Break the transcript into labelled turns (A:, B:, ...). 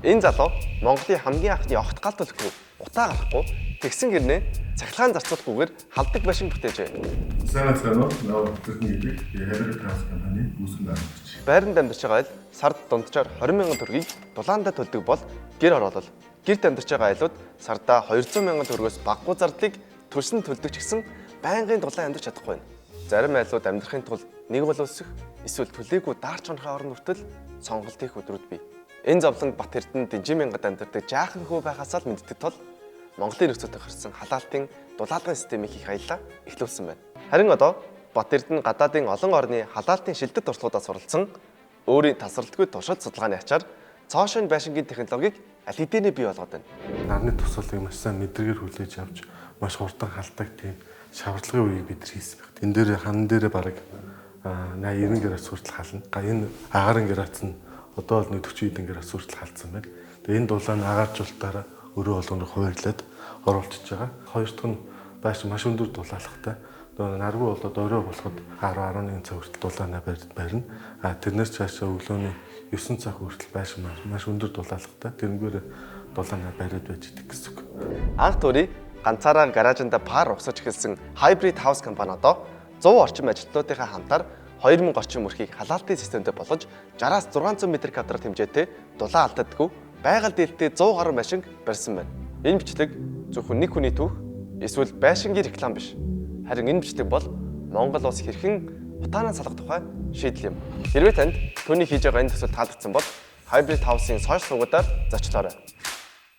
A: Энэ залуу Монголын хамгийн анхны огт галт төлөхгүй, утаа гарахгүй, тэгсэн гэрнээ цахилгаан зарцуулахгүйгээр халдаг байшин бүтээжээ.
B: Сайн байна уу? Наа Тэртэн гэдэг Hybrid House компани үүсгэн байгуулагч.
A: Байранд амьдарч байгаа айл сард дунджаар 20,000 төгрөгийг дулаандаа төлдөг бол гэр хороолол. Гэрт амьдарч байгаа айлууд сардаа 200,000 төгрөгөөс багагүй зардлыг төлсөн төлдөг ч гэсэн байнгын дулаан амьдарч чадахгүй байна. Зарим айлууд амьдрахын тулд нэг бол өсөх, эсвэл төлөөгүй даарч онохын орон нутгад сонголт хийх өдрүүд бий. Энэ зовлонг Бат Эрдэнэ Дэнжимэнгад амьдардаг жаахан хөө байхаас л мэддэг тул Монголын нөхцөлд тохирсон халаалтын дулаалгын системийг их аяллаа эхлүүлсэн байна. Харин одоо Бат Эрдэнэ гадаадын олон орны халаалтын шилдэг туршлагуудаас суралцсан өөрийн тасралтгүй туршилт судалгааны ачаар цоошин байшингийн технологиг аль хэдийнэ бий болгоод байна.
B: Нарны тусгалыг маш сайн мэдрэгээр хүлээж авч маш хурдан халдаг тийм шаварлагын үеийг бид хийсэн байх. Тэн дээр хан дээрээ бараг 80-90 градус хүртэл хална. Энэ агарын градус нь одоо бол 40 хэдэн градус хүртэл халдсан байна. Тэгээ энэ дулаан агааржуулалтаараа өрөө болгоноор хуваарлаад оруулчихж байгаа. Хоёр дахь нь байшин маш өндөр дулаалгатай. Наргүй болоод орой болоход 10-11 цаг хүртэл дулаанаа барина. Тэрнээс цаашаа өглөөний 9 цаг хүртэл байшин маш өндөр дулаалгатай. Тэрнгээр дулаанаа бариад байж идэг гэсэн үг.
A: Анх төрий ганцаараа гаражинда пар угсаж эхэлсэн Hybrid House компани одоо 100 орчим ажилтнуудынхаа хамтаар 2000 орчим өрхийг халаалтын системд болгож 60-аас 600 м2 хэмжээтэй дулаан алддаггүй байгаль дээлтэй 100 гаруй машин барьсан байна. Энэ бичлэг зөвхөн нэг хүний түүх эсвэл байшингийн реклам биш. Харин энэ бичлэг бол Монгол улс хэрхэн утаанаа салах тухай шийдэл юм. Хэрвээ танд түүний хийж байгаа энэ төсөл таалагдсан бол Hybrid House-ийн сошиал сувгуудаар зочлоорой.